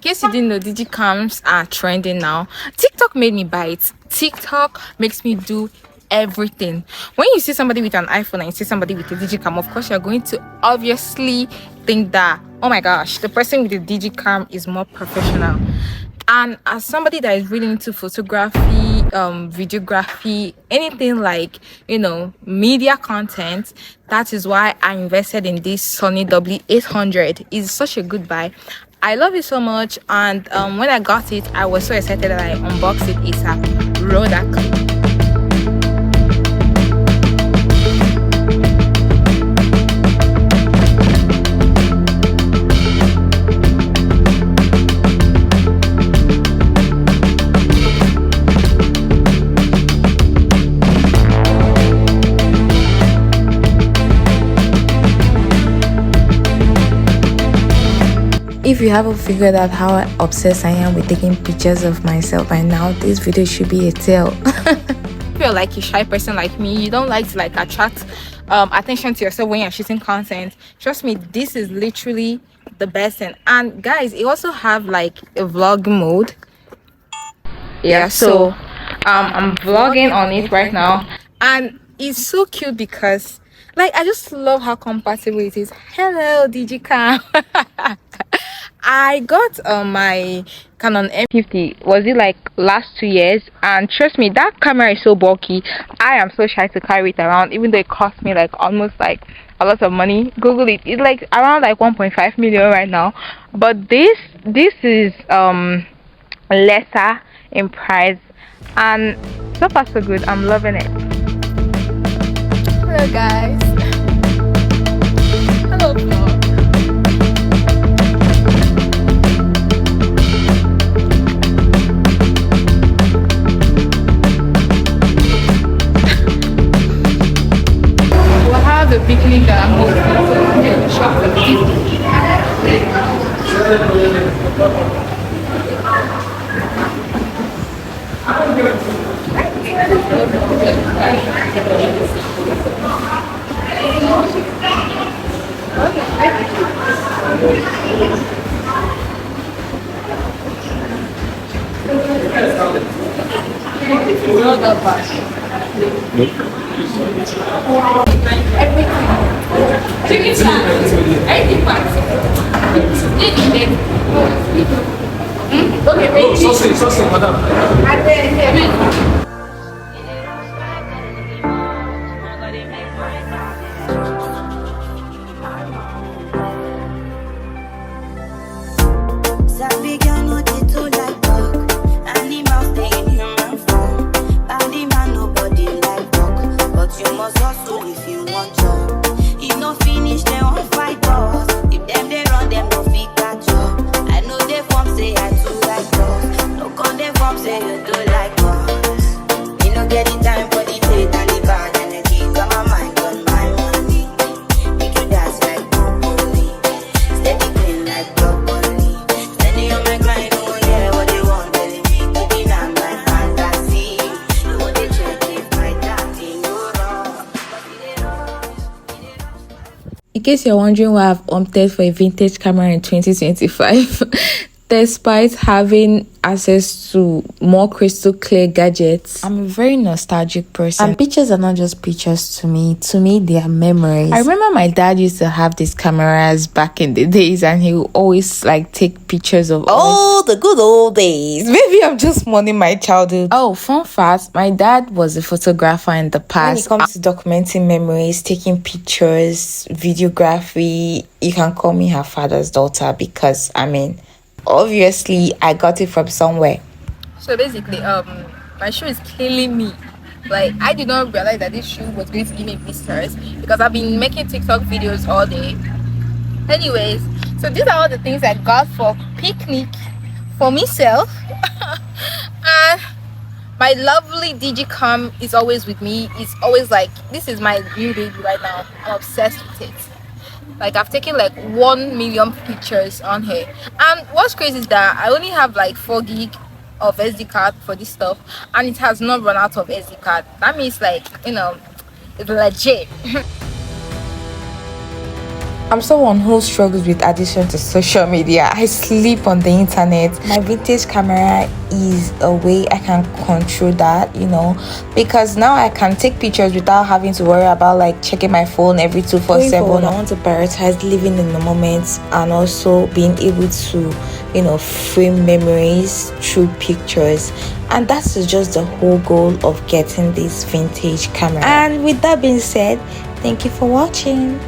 case you didn't know, digicams are trending now. TikTok made me buy it. TikTok makes me do everything. When you see somebody with an iPhone and you see somebody with a digicam, of course you're going to obviously think that, oh my gosh, the person with the digicam is more professional. And as somebody that is really into photography, videography, anything like, you know, media content, that is why I invested in this Sony W810. It's such a good buy. I love it so much. And when I got it, I was so excited that I unboxed it ASAP. Roll that clip. If you haven't figured out how obsessed I am with taking pictures of myself by now, this video should be a tale. If you're like a shy person like me, you don't like to like attract attention to yourself when you're shooting content, trust me, this is literally the best thing. And guys, it also have like a vlog mode. Yeah, so I'm vlogging on it right now, and it's so cute because like I just love how compatible it is. Hello digicam. I got my Canon M50, was it like last 2 years, and trust me, that camera is so bulky. I am so shy to carry it around, even though it cost me like almost like a lot of money. Google it, it's like around like 1.5 million right now, but this is lesser in price, and so far so good. I'm loving it. Hello guys. Hello vlog. The picnic that I'm hosting to shop for kids. Not that bad. Everything. Chicken sandwich. Everything fancy. Okay, wait. Sauce, madam. And then in case you're wondering why I've opted for a vintage camera in 2025, despite having access to more crystal clear gadgets, I'm a very nostalgic person. And pictures are not just pictures to me. To me, they are memories. I remember my dad used to have these cameras back in the days, and he would always like take pictures of all the good old days. Maybe I'm just mourning my childhood. Oh, fun fact, my dad was a photographer in the past. When it comes to documenting memories, taking pictures, videography, you can call me her father's daughter, because I mean, obviously I got it from somewhere. So basically my shoe is killing me. Like, I did not realize that this shoe was going to give me blisters because I've been making TikTok videos all day. Anyways, so these are all the things I got for picnic for myself. And my lovely digicam is always with me. It's always like, this is my new baby right now. I'm obsessed with it. Like, I've taken like 1 million pictures on here, and what's crazy is that I only have like 4 gig of SD card for this stuff, and it has not run out of SD card. That means, like, you know, it's legit. I'm someone who struggles with addiction to social media. I sleep on the internet. My vintage camera is a way I can control that, because now I can take pictures without having to worry about like checking my phone every 247. I want to prioritize living in the moment and also being able to, frame memories through pictures. And that's just the whole goal of getting this vintage camera. And with that being said, thank you for watching.